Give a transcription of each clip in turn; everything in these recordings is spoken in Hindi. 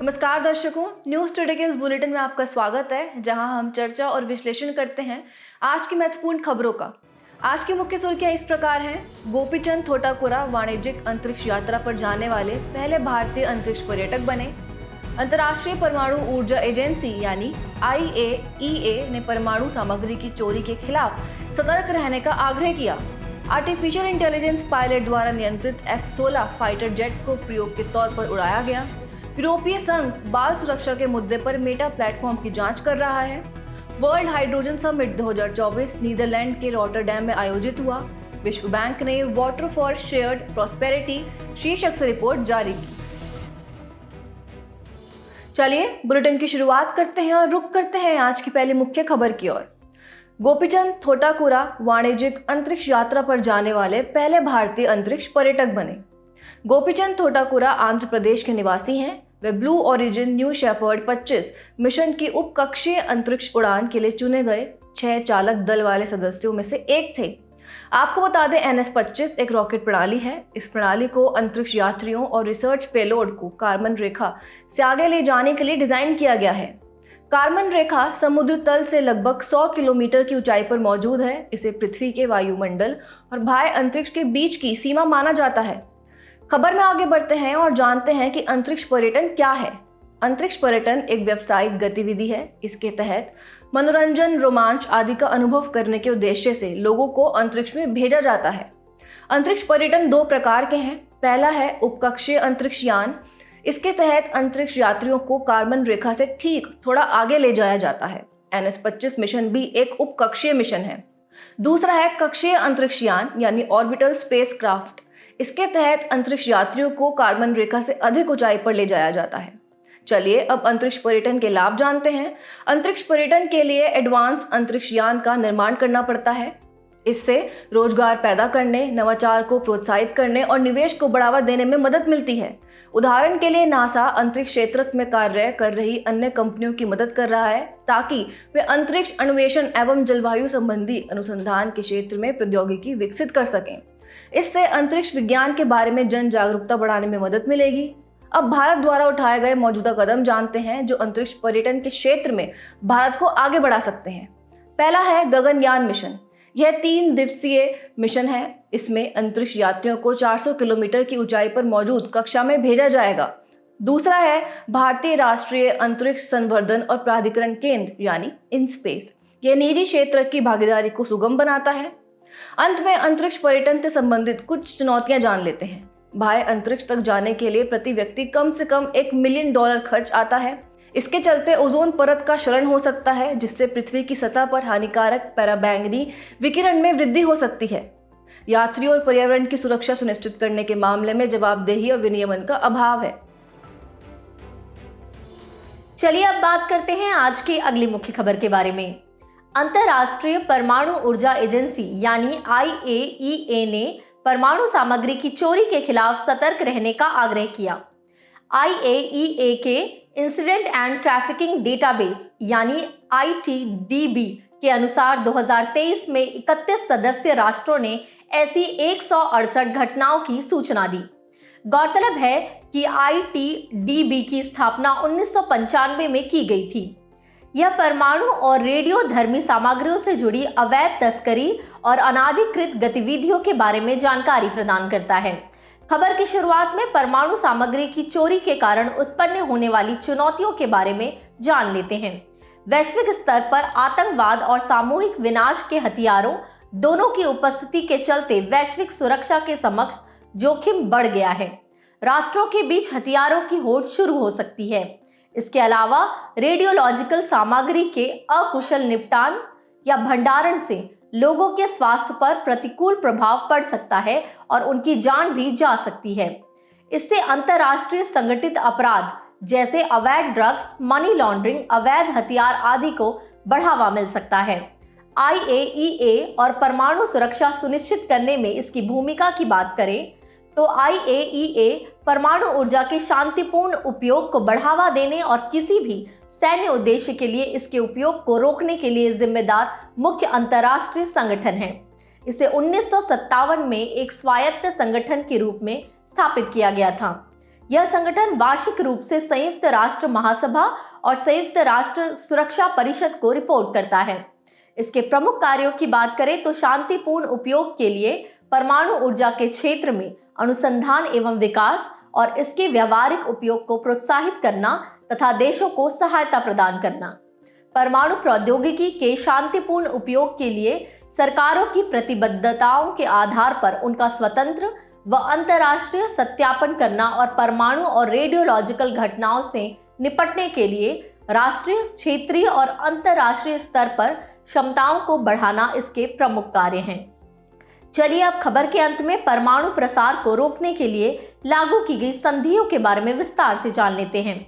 नमस्कार दर्शकों, न्यूज़ टुडे के इस बुलेटिन में आपका स्वागत है, जहां हम चर्चा और विश्लेषण करते हैं आज की महत्वपूर्ण खबरों का। आज की मुख्य सुर्खियां इस प्रकार हैं। गोपीचंद थोटाकुरा वाणिज्यिक अंतरिक्ष यात्रा पर जाने वाले पहले भारतीय अंतरिक्ष पर्यटक बने। अंतर्राष्ट्रीय परमाणु ऊर्जा एजेंसी यानी IAEA ने परमाणु सामग्री की चोरी के खिलाफ सतर्क रहने का आग्रह किया। आर्टिफिशियल इंटेलिजेंस पायलट द्वारा नियंत्रित F-16 फाइटर जेट को प्रयोग के तौर पर उड़ाया गया। यूरोपीय संघ बाल सुरक्षा के मुद्दे पर मेटा प्लेटफॉर्म की जांच कर रहा है। वर्ल्ड हाइड्रोजन समिट 2024 नीदरलैंड के रॉटरडैम में आयोजित हुआ। विश्व बैंक ने वाटर फॉर शेयर्ड प्रॉस्पेरिटी शीर्षक से रिपोर्ट जारी की। चलिए बुलेटिन की शुरुआत करते हैं और रुक करते हैं आज की पहली मुख्य खबर की ओर। गोपीचंद थोटाकुरा वाणिज्यिक अंतरिक्ष यात्रा पर जाने वाले पहले भारतीय अंतरिक्ष पर्यटक बने। गोपीचंद थोटाकुरा आंध्र प्रदेश के निवासी हैं। वे Blue Origin New Shepard 25 mission की उपकक्षीय अंतरिक्ष उड़ान के लिए चुने गए 6 चालक दल वाले सदस्यों में से एक थे। आपको बता दें, NS-25 एक रॉकेट प्रणाली है। इस प्रणाली को अंतरिक्ष यात्रियों और रिसर्च पेलोड को कार्बन रेखा से आगे ले जाने के लिए डिजाइन किया गया है। कार्बन रेखा समुद्र तल से लगभग 100 किलोमीटर की ऊंचाई पर मौजूद है। इसे पृथ्वी के वायुमंडल और बाह्य अंतरिक्ष के बीच की सीमा माना जाता है। खबर में आगे बढ़ते हैं और जानते हैं कि अंतरिक्ष पर्यटन क्या है। अंतरिक्ष पर्यटन एक व्यावसायिक गतिविधि है। इसके तहत मनोरंजन, रोमांच आदि का अनुभव करने के उद्देश्य से लोगों को अंतरिक्ष में भेजा जाता है। अंतरिक्ष पर्यटन 2 प्रकार के हैं। पहला है उपकक्षीय अंतरिक्ष यान। इसके तहत अंतरिक्ष यात्रियों को कार्बन रेखा से ठीक थोड़ा आगे ले जाया जाता है। NS-25 मिशन भी एक उपकक्षीय मिशन है। दूसरा है कक्षीय अंतरिक्ष यान यानी ऑर्बिटल स्पेसक्राफ्ट। इसके तहत अंतरिक्ष यात्रियों को कार्बन रेखा से अधिक ऊंचाई पर ले जाया जाता है। चलिए अब अंतरिक्ष पर्यटन के लाभ जानते हैं। अंतरिक्ष पर्यटन के लिए एडवांस्ड अंतरिक्ष यान का निर्माण करना पड़ता है। इससे रोजगार पैदा करने, नवाचार को प्रोत्साहित करने और निवेश को बढ़ावा देने में मदद मिलती है। उदाहरण के लिए नासा अंतरिक्ष क्षेत्र में कार्य कर रही अन्य कंपनियों की मदद कर रहा है ताकि वे अंतरिक्ष अन्वेषण एवं जलवायु संबंधी अनुसंधान के क्षेत्र में प्रौद्योगिकी विकसित कर सकें। इससे अंतरिक्ष विज्ञान के बारे में जन जागरूकता बढ़ाने में मदद मिलेगी। अब भारत द्वारा उठाए गए मौजूदा कदम जानते हैं जो अंतरिक्ष पर्यटन के क्षेत्र में भारत को आगे बढ़ा सकते हैं। पहला है गगनयान मिशन। यह 3 दिवसीय मिशन है। इसमें अंतरिक्ष यात्रियों को 400 किलोमीटर की ऊंचाई पर मौजूद कक्षा में भेजा जाएगा। दूसरा है भारतीय राष्ट्रीय अंतरिक्ष संवर्धन और प्राधिकरण केंद्र यानी IN-SPACE। यह निजी क्षेत्र की भागीदारी को सुगम बनाता है। अंत में अंतरिक्ष पर्यटन से संबंधित कुछ चुनौतियां जान लेते हैं। बाह्य अंतरिक्ष तक जाने के लिए प्रति व्यक्ति कम से कम $1 मिलियन खर्च आता है। इसके चलते ओजोन परत का क्षरण हो सकता है, जिससे पृथ्वी की सतह पर हानिकारक पराबैंगनी विकिरण में वृद्धि हो सकती है। यात्रियों और पर्यावरण की सुरक्षा सुनिश्चित करने के मामले में जवाबदेही और विनियमन का अभाव है। चलिए अब बात करते हैं आज की अगली मुख्य खबर के बारे में। अंतर्राष्ट्रीय परमाणु ऊर्जा एजेंसी यानी IAEA ने परमाणु सामग्री की चोरी के खिलाफ सतर्क रहने का आग्रह किया। IAEA के इंसिडेंट एंड ट्रैफिकिंग डेटाबेस यानी ITDB के अनुसार 2023 में 31 सदस्य राष्ट्रों ने ऐसी 168 घटनाओं की सूचना दी। गौरतलब है कि ITDB की स्थापना 1995 में की गई थी। यह परमाणु और रेडियोधर्मी सामग्रियों से जुड़ी अवैध तस्करी और अनाधिकृत गतिविधियों के बारे में जानकारी प्रदान करता है। खबर की शुरुआत में परमाणु सामग्री की चोरी के कारण उत्पन्न होने वाली चुनौतियों के बारे में जान लेते हैं। वैश्विक स्तर पर आतंकवाद और सामूहिक विनाश के हथियारों दोनों की उपस्थिति के चलते वैश्विक सुरक्षा के समक्ष जोखिम बढ़ गया है। राष्ट्रों के बीच हथियारों की होड़ शुरू हो सकती है। इसके अलावा रेडियोलॉजिकल सामग्री के अकुशल निपटान या भंडारण से लोगों के स्वास्थ्य पर प्रतिकूल प्रभाव पड़ सकता है और उनकी जान भी जा सकती है। इससे अंतर्राष्ट्रीय संगठित अपराध जैसे अवैध ड्रग्स, मनी लॉन्ड्रिंग, अवैध हथियार आदि को बढ़ावा मिल सकता है। IAEA और परमाणु सुरक्षा सुनिश्चित करने में इसकी भूमिका की बात करें तो IAEA परमाणु ऊर्जा के शांतिपूर्ण उपयोग को बढ़ावा देने और किसी भी सैन्य उद्देश्य के लिए इसके उपयोग को रोकने के लिए जिम्मेदार मुख्य अंतर्राष्ट्रीय संगठन है। इसे 1957 में एक स्वायत्त संगठन के रूप में स्थापित किया गया था। यह संगठन वार्षिक रूप से संयुक्त राष्ट्र महासभा और संयुक्त राष्ट्र सुरक्षा परिषद को रिपोर्ट करता है। इसके प्रमुख कार्यों की बात करें तो शांतिपूर्ण उपयोग के लिए परमाणु ऊर्जा के क्षेत्र में अनुसंधान एवं विकास और इसके व्यावहारिक उपयोग को प्रोत्साहित करना तथा देशों को सहायता प्रदान करना, परमाणु प्रौद्योगिकी के शांतिपूर्ण उपयोग के लिए सरकारों की प्रतिबद्धताओं के आधार पर उनका स्वतंत्र व अंतर्राष्ट्रीय सत्यापन करना और परमाणु और रेडियोलॉजिकल घटनाओं से निपटने के लिए राष्ट्रीय, क्षेत्रीय और अंतर्राष्ट्रीय स्तर पर क्षमताओं को बढ़ाना इसके प्रमुख कार्य हैं। चलिए अब खबर के अंत में परमाणु प्रसार को रोकने के लिए लागू की गई संधियों के बारे में विस्तार से जान लेते हैं।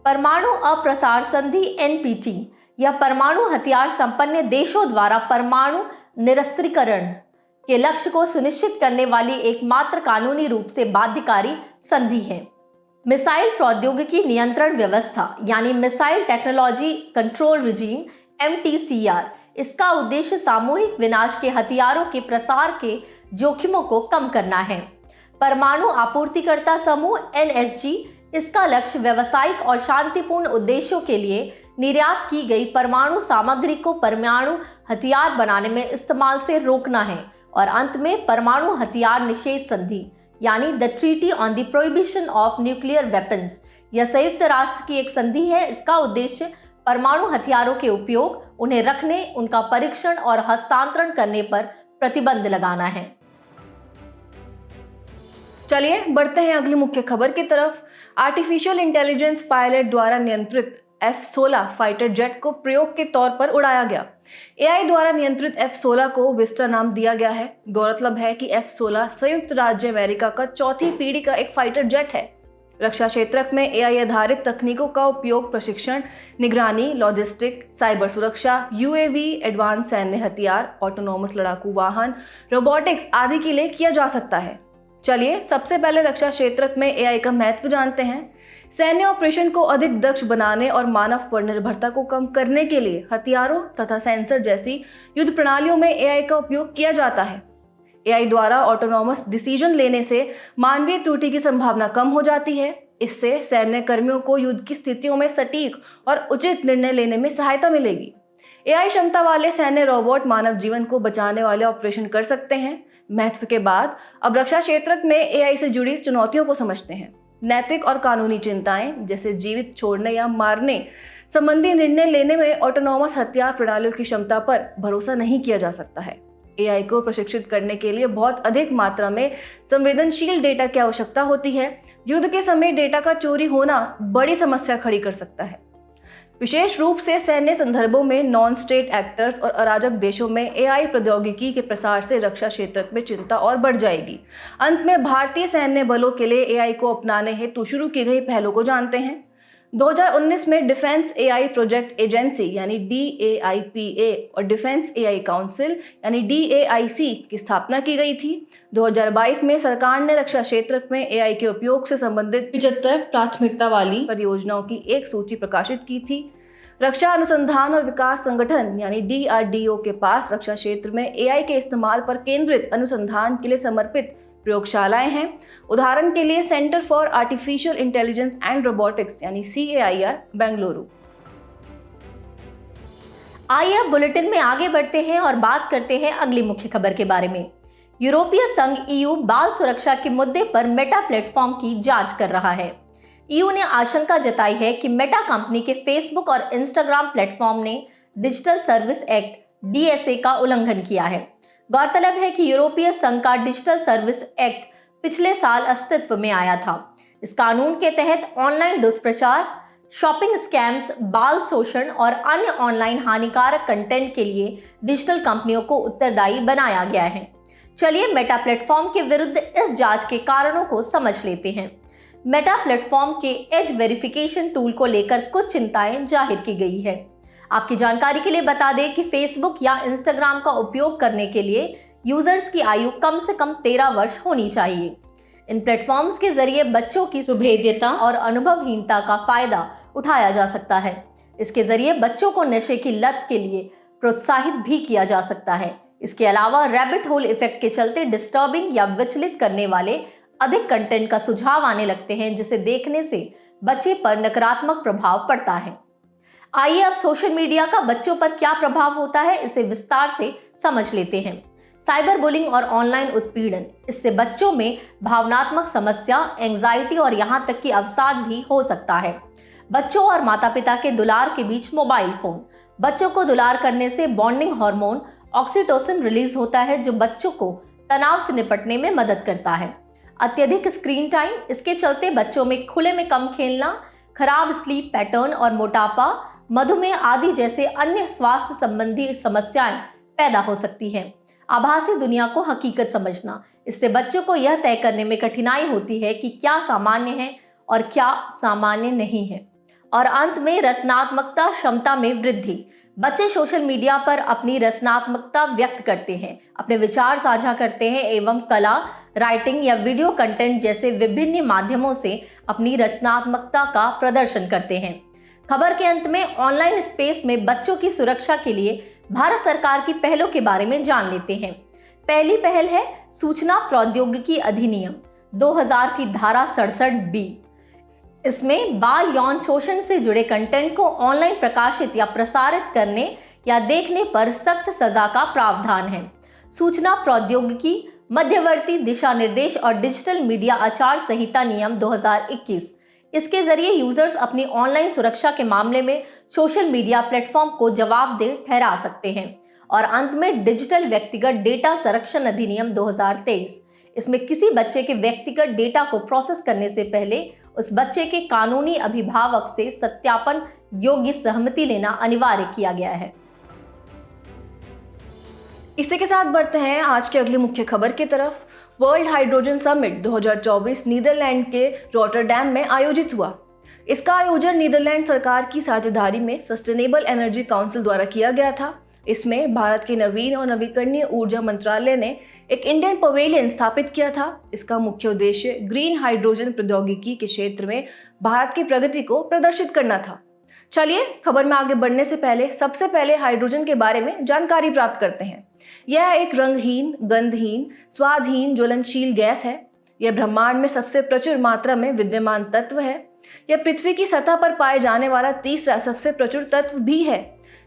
परमाणु अप्रसार संधि NPT यह परमाणु हथियार संपन्न देशों द्वारा परमाणु निरस्त्रीकरण के लक्ष्य को सुनिश्चित करने वाली एकमात्र कानूनी रूप से बाध्यकारी संधि है। मिसाइल प्रौद्योगिकी नियंत्रण व्यवस्था यानी missile technology control regime MTCR, इसका उद्देश्य सामूहिक विनाश के हथियारों के प्रसार के जोखिमों को कम करना है। परमाणु आपूर्तिकर्ता समूह NSG, इसका लक्ष्य व्यावसायिक और शांतिपूर्ण उद्देश्यों के लिए निर्यात की गई परमाणु सामग्री को परमाणु हथियार बनाने में इस्तेमाल से रोकना है। और अंत में परमाणु हथियार निषेध संधि यानी the treaty on the prohibition of nuclear weapons, यह संयुक्त राष्ट्र की एक संधि है। इसका उद्देश्य परमाणु हथियारों के उपयोग, उन्हें रखने, उनका परीक्षण और हस्तांतरण करने पर प्रतिबंध लगाना है। चलिए बढ़ते हैं अगली मुख्य खबर की तरफ। आर्टिफिशियल इंटेलिजेंस पायलट द्वारा नियंत्रित F-16 फाइटर जेट को प्रयोग के तौर पर उड़ाया गया। AI द्वारा नियंत्रित F-16 को विस्टा नाम दिया गया है। गौरतलब है कि F-16 संयुक्त राज्य अमेरिका का चौथी पीढ़ी का एक फाइटर जेट है। रक्षा क्षेत्र में AI आधारित तकनीकों का उपयोग प्रशिक्षण, निगरानी, लॉजिस्टिक, साइबर सुरक्षा, UAV, एडवांस सैन्य हथियार, ऑटोनोमस लड़ाकू वाहन, रोबोटिक्स आदि के लिए किया जा सकता है। चलिए सबसे पहले रक्षा क्षेत्र में AI का महत्व जानते हैं। सैन्य ऑपरेशन को अधिक दक्ष बनाने और मानव पर निर्भरता को कम करने के लिए हथियारों तथा सेंसर जैसी युद्ध प्रणालियों में AI का उपयोग किया जाता है। AI द्वारा ऑटोनोमस डिसीजन लेने से मानवीय त्रुटि की संभावना कम हो जाती है। इससे सैन्य कर्मियों को युद्ध की स्थितियों में सटीक और उचित निर्णय लेने में सहायता मिलेगी। AI क्षमता वाले सैन्य रोबोट मानव जीवन को बचाने वाले ऑपरेशन कर सकते हैं। महत्व के बाद अब रक्षा क्षेत्र में AI से जुड़ी चुनौतियों को समझते हैं। नैतिक और कानूनी चिंताएं जैसे जीवित छोड़ने या मारने संबंधी निर्णय लेने में ऑटोनोमस हथियार प्रणालियों की क्षमता पर भरोसा नहीं किया जा सकता है। AI को प्रशिक्षित करने के लिए बहुत अधिक मात्रा में संवेदनशील डेटा की आवश्यकता होती है। युद्ध के समय डेटा का चोरी होना बड़ी समस्या खड़ी कर सकता है, विशेष रूप से सैन्य संदर्भों में। नॉन स्टेट एक्टर्स और अराजक देशों में AI प्रौद्योगिकी के प्रसार से रक्षा क्षेत्र में चिंता और बढ़ जाएगी। अंत में भारतीय सैन्य बलों के लिए AI को अपनाने हेतु शुरू की गई पहलों को जानते हैं। 2019 में डिफेंस AI प्रोजेक्ट एजेंसी यानी DAIPA और डिफेंस AI काउंसिल यानी DAIC की स्थापना की गई थी। 2022 में सरकार ने रक्षा क्षेत्र में AI के उपयोग से संबंधित 75 प्राथमिकता वाली परियोजनाओं की एक सूची प्रकाशित की थी। रक्षा अनुसंधान और विकास संगठन यानी DRDO के पास रक्षा क्षेत्र में AI के इस्तेमाल पर केंद्रित अनुसंधान के लिए समर्पित प्रयोगशालाएं हैं। उदाहरण के लिए centre for artificial intelligence and robotics यानी CAIR बेंगलुरु। आइए अब बुलेटिन में आगे बढ़ते हैं और बात करते हैं अगली मुख्य खबर के बारे में। यूरोपीय संघ EU बाल सुरक्षा के मुद्दे पर मेटा प्लेटफॉर्म की जांच कर रहा है। EU ने आशंका जताई है कि मेटा कंपनी के फेसबुक और इंस्टाग्राम प्लेटफॉर्म ने डिजिटल सर्विस एक्ट DSA का उल्लंघन किया है। गौरतलब है कि यूरोपीय संघ का डिजिटल सर्विस एक्ट पिछले साल अस्तित्व में आया था। इस कानून के तहत ऑनलाइन दुष्प्रचार, शॉपिंग स्कैम्स, बाल शोषण और अन्य ऑनलाइन हानिकारक कंटेंट के लिए डिजिटल कंपनियों को उत्तरदायी बनाया गया है। चलिए मेटा प्लेटफॉर्म के विरुद्ध इस जांच के कारणों को समझ लेते हैं। मेटा प्लेटफॉर्म के एज वेरिफिकेशन टूल को लेकर कुछ चिंताएं जाहिर की गई है। आपकी जानकारी के लिए बता दें कि फेसबुक या इंस्टाग्राम का उपयोग करने के लिए यूजर्स की आयु कम से कम 13 वर्ष होनी चाहिए। इन प्लेटफॉर्म्स के जरिए बच्चों की सुभेद्यता और अनुभवहीनता का फायदा उठाया जा सकता है। इसके जरिए बच्चों को नशे की लत के लिए प्रोत्साहित भी किया जा सकता है। इसके अलावा रैबिट होल इफेक्ट के चलते डिस्टर्बिंग या विचलित करने वाले अधिक कंटेंट का सुझाव आने लगते हैं, जिसे देखने से बच्चे पर नकारात्मक प्रभाव पड़ता है। आइए अब सोशल मीडिया का बच्चों पर क्या प्रभाव होता है, इसे विस्तार से समझ लेते हैं। साइबर बुलिंग और ऑनलाइन उत्पीड़न, इससे बच्चों में भावनात्मक समस्या, एंजाइटी और यहाँ तक कि अवसाद भी हो सकता है। बच्चों और माता पिता के दुलार के बीच मोबाइल फोन। बच्चों को दुलार करने से बॉन्डिंग हार्मोन ऑक्सीटोसिन रिलीज होता है, जो बच्चों को तनाव से निपटने में मदद करता है। अत्यधिक स्क्रीन टाइम, इसके चलते बच्चों में खुले में कम खेलना, खराब स्लीप पैटर्न और मोटापा, मधुमेह आदि जैसे अन्य स्वास्थ्य संबंधी समस्याएं पैदा हो सकती हैं। आभासी दुनिया को हकीकत समझना, इससे बच्चों को यह तय करने में कठिनाई होती है कि क्या सामान्य है और क्या सामान्य नहीं है। और अंत में रचनात्मकता क्षमता में वृद्धि। बच्चे सोशल मीडिया पर अपनी रचनात्मकता व्यक्त करते हैं, अपने विचार साझा करते हैं एवं कला, राइटिंग या वीडियो कंटेंट जैसे विभिन्न माध्यमों से अपनी रचनात्मकता का प्रदर्शन करते हैं। खबर के अंत में ऑनलाइन स्पेस में बच्चों की सुरक्षा के लिए भारत सरकार की पहलों के बारे में जान लेते हैं। पहली पहल है सूचना प्रौद्योगिकी अधिनियम 2000 की धारा 67B। इसमें बाल यौन शोषण से जुड़े कंटेंट को ऑनलाइन प्रकाशित या प्रसारित करने या देखने पर सख्त सजा का प्रावधान है। सूचना प्रौद्योगिकी मध्यवर्ती दिशा निर्देश और डिजिटल मीडिया आचार संहिता नियम 2021, इसके जरिए यूजर्स अपनी ऑनलाइन सुरक्षा के मामले में सोशल मीडिया प्लेटफॉर्म को जवाबदेह ठहरा सकते हैं। और अंत में डिजिटल व्यक्तिगत डेटा संरक्षण अधिनियम 2023। इसमें किसी बच्चे के व्यक्तिगत डेटा को प्रोसेस करने से पहले उस बच्चे के कानूनी अभिभावक से सत्यापन योग्य सहमति लेना अनिवार्य किया गया है। इसी के साथ बढ़ते हैं आज की अगली मुख्य खबर की तरफ। वर्ल्ड हाइड्रोजन समिट 2024 नीदरलैंड के रॉटरडैम में आयोजित हुआ। इसका आयोजन नीदरलैंड सरकार की साझेदारी में सस्टेनेबल एनर्जी काउंसिल द्वारा किया गया था। इसमें भारत के नवीन और नवीकरणीय ऊर्जा मंत्रालय ने एक इंडियन पवेलियन स्थापित किया था। इसका मुख्य उद्देश्य ग्रीन हाइड्रोजन प्रौद्योगिकी के क्षेत्र में भारत की प्रगति को प्रदर्शित करना था। चलिए खबर में आगे बढ़ने से पहले सबसे पहले हाइड्रोजन के बारे में जानकारी प्राप्त करते हैं। यह एक रंगहीन, गंधहीन, स्वादहीन, ज्वलनशील गैस है। यह ब्रह्मांड में सबसे प्रचुर मात्रा में विद्यमान तत्व है। यह पृथ्वी की सतह पर पाए जाने वाला तीसरा सबसे प्रचुर तत्व भी है।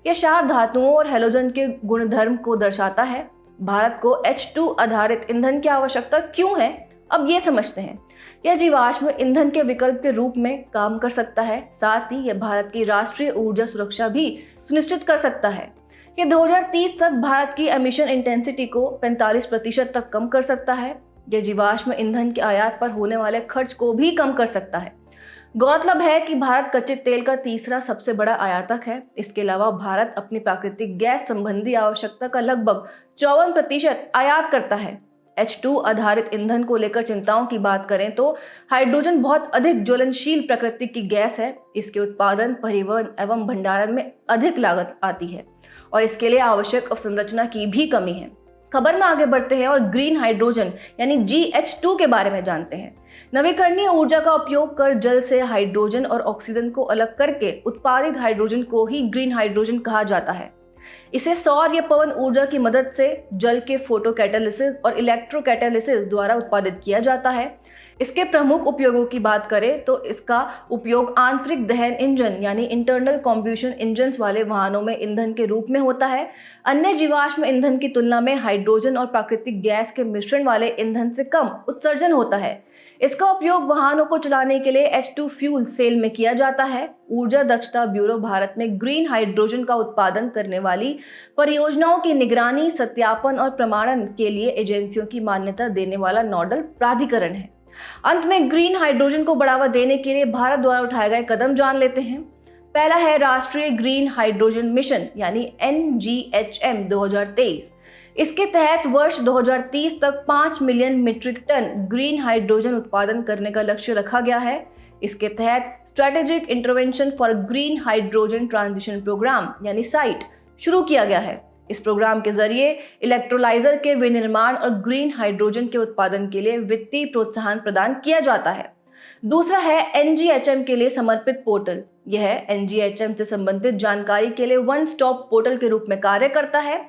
यह क्षार धातुओं और हैलोजन के गुणधर्म को दर्शाता है। भारत को H2 आधारित ईंधन की आवश्यकता क्यों है, अब ये समझते हैं। यह जीवाश्म ईंधन के विकल्प के रूप में काम कर सकता है। साथ ही यह भारत की राष्ट्रीय ऊर्जा सुरक्षा भी सुनिश्चित कर सकता है। यह 2030 तक भारत की एमिशन इंटेंसिटी को 45% तक कम कर सकता है। यह जीवाश्म ईंधन के आयात पर होने वाले खर्च को भी कम कर सकता है। गौरतलब है कि भारत कच्चे तेल का तीसरा सबसे बड़ा आयातक है। इसके अलावा भारत अपनी प्राकृतिक गैस संबंधी आवश्यकता का लगभग 54% आयात करता है। H2 आधारित ईंधन को लेकर चिंताओं की बात करें तो हाइड्रोजन बहुत अधिक ज्वलनशील प्रकृति की गैस है। इसके उत्पादन, परिवहन एवं भंडारण में अधिक लागत आती है और इसके लिए आवश्यक अवसंरचना की भी कमी है। खबर में आगे बढ़ते हैं और ग्रीन हाइड्रोजन यानी GH2 के बारे में जानते हैं। नवीकरणीय ऊर्जा का उपयोग कर जल से हाइड्रोजन और ऑक्सीजन को अलग करके उत्पादित हाइड्रोजन को ही ग्रीन हाइड्रोजन कहा जाता है। इसे सौर या पवन ऊर्जा की मदद से जल के फोटोकैटालिसिस और इलेक्ट्रोकैटालिसिस द्वारा उत्पादित किया जाता है। इसके प्रमुख उपयोगों की बात करें तो इसका उपयोग आंतरिक दहन इंजन यानी इंटरनल कॉम्बशन इंजन्स वाले वाहनों में ईंधन के रूप में होता है। अन्य जीवाश्म ईंधन की तुलना में हाइड्रोजन और प्राकृतिक गैस के मिश्रण वाले ईंधन से कम उत्सर्जन होता है। इसका उपयोग वाहनों को चलाने के लिए H2 फ्यूल सेल में किया जाता है। ऊर्जा दक्षता ब्यूरो भारत में ग्रीन हाइड्रोजन का उत्पादन करने वाली परियोजनाओं की निगरानी, सत्यापन और प्रमाणन के लिए एजेंसियों की मान्यता देने वाला नोडल प्राधिकरण है। अंत में ग्रीन हाइड्रोजन को बढ़ावा देने के लिए भारत द्वारा उठाए गए कदम जान लेते हैं। पहला है राष्ट्रीय ग्रीन हाइड्रोजन मिशन यानी NGHM 2023। इसके तहत वर्ष 2030 तक 5 million metric ton green hydrogen उत्पादन करने का लक्ष्य रखा गया है। इसके तहत strategic interventions for green hydrogen transition programme यानी साइट शुरू किया गया है। इस प्रोग्राम के जरिए इलेक्ट्रोलाइजर के विनिर्माण और ग्रीन हाइड्रोजन के उत्पादन के लिए वित्तीय प्रोत्साहन प्रदान किया जाता है। दूसरा है NGHM के लिए समर्पित पोर्टल। यह NGHM से संबंधित जानकारी के लिए वन स्टॉप पोर्टल के रूप में कार्य करता है।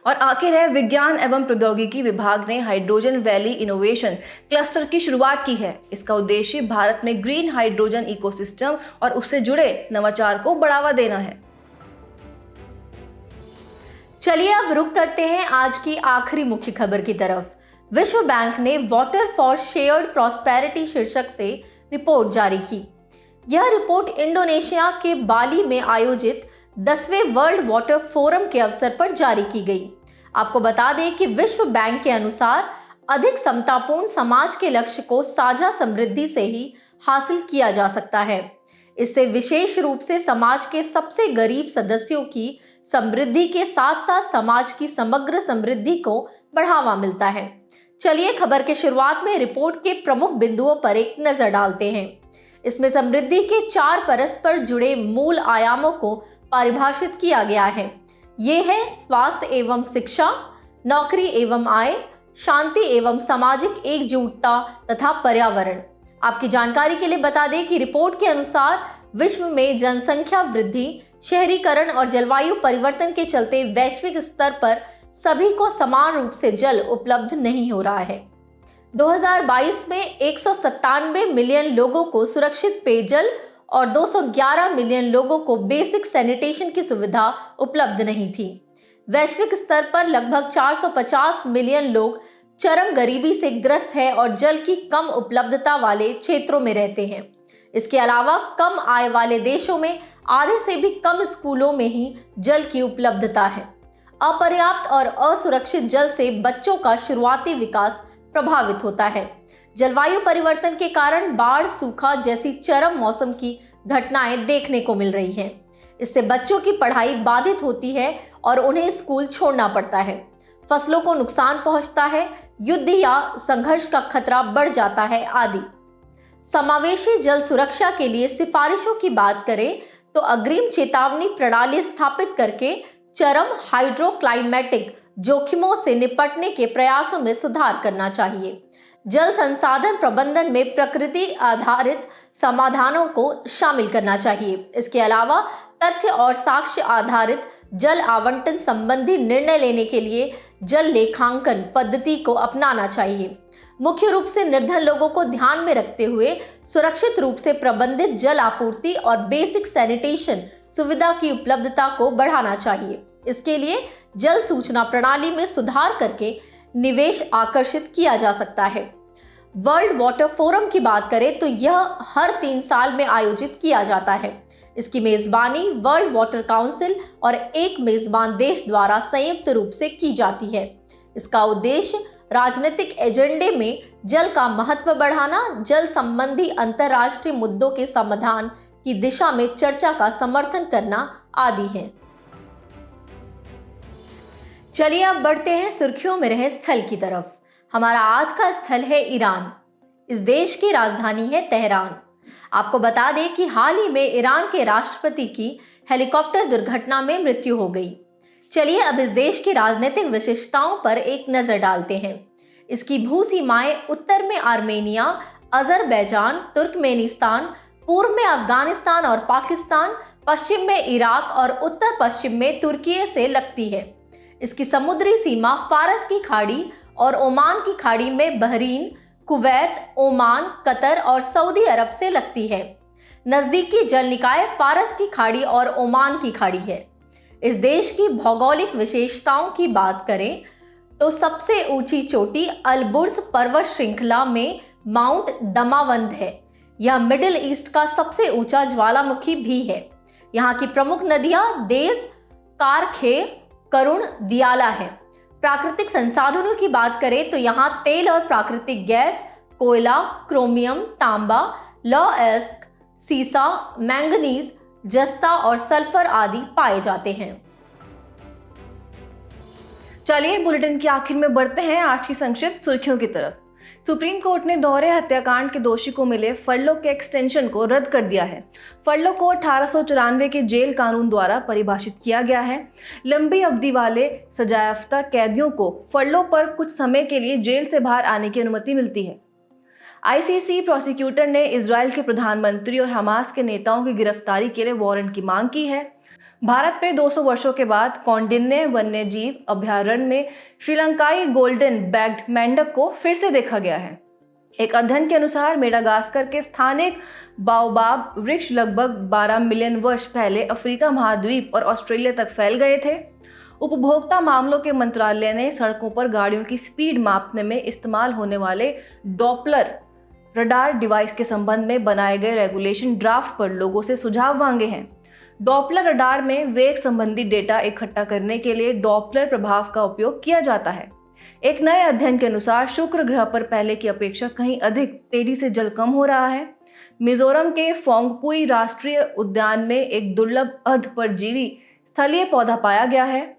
और आखिर है, विज्ञान एवं प्रौद्योगिकी विभाग ने हाइड्रोजन वैली इनोवेशन क्लस्टर की शुरुआत की है। इसका उद्देश्य भारत में ग्रीन हाइड्रोजन इकोसिस्टम और उससे जुड़े नवाचार को बढ़ावा देना है। चलिए अब रुक करते हैं आज की आखिरी मुख्य खबर की तरफ। विश्व बैंक ने वाटर फॉर शेयर्ड प्रॉस्पेरिटी शीर्षक से रिपोर्ट जारी की। यह रिपोर्ट इंडोनेशिया के बाली में आयोजित 10वें वर्ल्ड वाटर फोरम के अवसर पर जारी की गई। आपको बता दें कि विश्व बैंक के अनुसार अधिक समतापूर्ण समाज के लक्ष्य को साझा समृद्धि से ही हासिल किया जा सकता है। इससे विशेष रूप से समाज के सबसे गरीब सदस्यों की समृद्धि के साथ साथ समाज की समग्र समृद्धि को बढ़ावा मिलता है। चलिए खबर के शुरुआत में रिपोर्ट के प्रमुख बिंदुओं पर एक नजर डालते हैं। इसमें समृद्धि के 4 परस्पर जुड़े मूल आयामों को परिभाषित किया गया है। ये है स्वास्थ्य एवं शिक्षा, नौकरी एवं आय, शांति एवं सामाजिक एकजुटता तथा पर्यावरण। आपकी जानकारी के लिए बता दें कि रिपोर्ट के अनुसार विश्व में जनसंख्या वृद्धि, शहरीकरण और जलवायु परिवर्तन के चलते वैश्विक स्तर पर सभी को समान रूप से जल उपलब्ध नहीं हो रहा है। 2022 में 197 मिलियन लोगों को सुरक्षित पेयजल और 211 मिलियन लोगों को बेसिक सैनिटेशन की सुविधा उपलब्ध नहीं थी। वैश्विक स्तर पर लगभग 450 मिलियन लोग चरम गरीबी से ग्रस्त है और जल की कम उपलब्धता वाले क्षेत्रों में रहते हैं। इसके अलावा कम आय वाले देशों में आधे से भी कम स्कूलों में ही जल की उपलब्धता है। अपर्याप्त और असुरक्षित जल से बच्चों का शुरुआती विकास प्रभावित होता है। जलवायु परिवर्तन के कारण बाढ़, सूखा जैसी चरम मौसम की घटनाएं देखने को मिल रही हैं। इससे बच्चों की पढ़ाई बाधित होती है और उन्हें स्कूल छोड़ना पड़ता है। फसलों को नुकसान पहुंचता है, युद्ध या संघर्ष का खतरा बढ़ जाता है आदि। समावेशी जल सुरक्षा के लिए सिफारिशों की बात करें तो अग्रिम चेतावनी प्रणाली स्थापित करके चरम हाइड्रोक्लाइमेटिक जोखिमों से निपटने के प्रयासों में सुधार करना चाहिए। जल संसाधन प्रबंधन में प्रकृति आधारित समाधानों को शामिल करना चाहिए। इसके अलावा तथ्य और साक्ष्य आधारित जल आवंटन संबंधी निर्णय लेने के लिए जल लेखांकन पद्धति को अपनाना चाहिए। मुख्य रूप से निर्धन लोगों को ध्यान में रखते हुए सुरक्षित रूप से प्रबंधित जल आपूर्ति और बेसिक सैनिटेशन सुविधा की उपलब्धता को बढ़ाना चाहिए। इसके लिए जल सूचना प्रणाली में सुधार करके निवेश आकर्षित किया जा सकता है। वर्ल्ड वाटर फोरम की बात करें तो यह हर 3 साल में आयोजित किया जाता है। इसकी मेजबानी वर्ल्ड वाटर काउंसिल और एक मेजबान देश द्वारा संयुक्त रूप से की जाती है। इसका उद्देश्य राजनीतिक एजेंडे में जल का महत्व बढ़ाना, जल संबंधी अंतर्राष्ट्रीय मुद्दों के समाधान की दिशा में चर्चा का समर्थन करना आदि है। चलिए अब बढ़ते हैं सुर्खियों में रहे स्थल की तरफ। हमारा आज का स्थल है ईरान। इस देश की राजधानी है तेहरान। आपको बता दें कि हाल ही में ईरान के राष्ट्रपति की हेलीकॉप्टर दुर्घटना में मृत्यु हो गई। चलिए अब इस देश की राजनीतिक विशेषताओं पर एक नजर डालते हैं। इसकी भू सीमाएं उत्तर में आर्मेनिया, अजरबैजान, तुर्कमेनिस्तान, पूर्व में अफगानिस्तान और पाकिस्तान, पश्चिम में इराक और उत्तर पश्चिम में तुर्की से लगती है। इसकी समुद्री सीमा फारस की खाड़ी और ओमान की खाड़ी में बहरीन, कुवैत, ओमान, कतर और सऊदी अरब से लगती है। नजदीकी जल निकाय फारस की खाड़ी और ओमान की खाड़ी है। इस देश की भौगोलिक विशेषताओं की बात करें तो सबसे ऊंची चोटी अलबुर्ज पर्वत श्रृंखला में माउंट दमावंद है। यह मिडिल ईस्ट का सबसे ऊंचा ज्वालामुखी भी है। यहाँ की प्रमुख नदियां देज, कारखे, करुण, दियाला है। प्राकृतिक संसाधनों की बात करें तो यहाँ तेल और प्राकृतिक गैस, कोयला, क्रोमियम, तांबा, लौह-अयस्क, सीसा, मैंगनीज, जस्ता और सल्फर आदि पाए जाते हैं। चलिए बुलेटिन के आखिर में बढ़ते हैं आज की संक्षिप्त सुर्खियों की तरफ। सुप्रीम कोर्ट ने दोहरे हत्याकांड के दोषी को मिले फरलो के एक्सटेंशन को रद्द कर दिया है। फरलो को 1894 के जेल कानून द्वारा परिभाषित किया गया है। लंबी अवधि वाले सजायाफ्ता कैदियों को फरलो पर कुछ समय के लिए जेल से बाहर आने की अनुमति मिलती है। आईसीसी प्रोसिक्यूटर ने इजराइल के प्रधानमंत्री और हमास के नेताओं की गिरफ्तारी के लिए वारंट की मांग की है। भारत पे 200 वर्षों के बाद कौंडिन्य वन्य जीव अभयारण्य में श्रीलंकाई गोल्डन बैग्ड मेंढक को फिर से देखा गया है। एक अध्ययन के अनुसार मेडागास्कर के स्थानिक बाओबाब वृक्ष लगभग 12 मिलियन वर्ष पहले अफ्रीका महाद्वीप और ऑस्ट्रेलिया तक फैल गए थे। उपभोक्ता मामलों के मंत्रालय ने सड़कों पर गाड़ियों की स्पीड मापने में इस्तेमाल होने वाले डॉपलर रडार डिवाइस के संबंध में बनाए गए रेगुलेशन ड्राफ्ट पर लोगों से सुझाव मांगे हैं। डॉपलर रडार में वेग संबंधी डेटा इकट्ठा करने के लिए डॉपलर प्रभाव का उपयोग किया जाता है। एक नए अध्ययन के अनुसार शुक्र ग्रह पर पहले की अपेक्षा कहीं अधिक तेजी से जल कम हो रहा है। मिजोरम के फोंगपुई राष्ट्रीय उद्यान में एक दुर्लभ अर्धपरजीवी स्थलीय पौधा पाया गया है।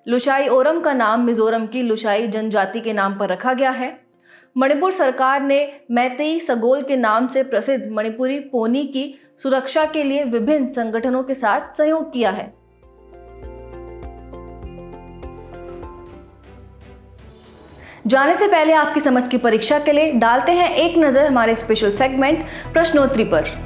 लुशाई ओरम का नाम मिजोरम की लुशाई जनजाति के नाम पर रखा गया है। मणिपुर सरकार ने मैतेई सगोल के नाम से प्रसिद्ध मणिपुरी पोनी की सुरक्षा के लिए विभिन्न संगठनों के साथ सहयोग किया है। जाने से पहले आपकी समझ की परीक्षा के लिए डालते हैं एक नजर हमारे स्पेशल सेगमेंट प्रश्नोत्तरी पर।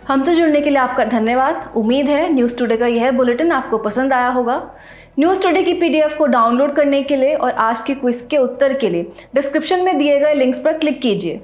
हमसे जुड़ने के लिए आपका धन्यवाद। उम्मीद है न्यूज़ टुडे का यह बुलेटिन आपको पसंद आया होगा। न्यूज़ टुडे की पीडीएफ को डाउनलोड करने के लिए और आज के क्विज के उत्तर के लिए डिस्क्रिप्शन में दिए गए लिंक्स पर क्लिक कीजिए।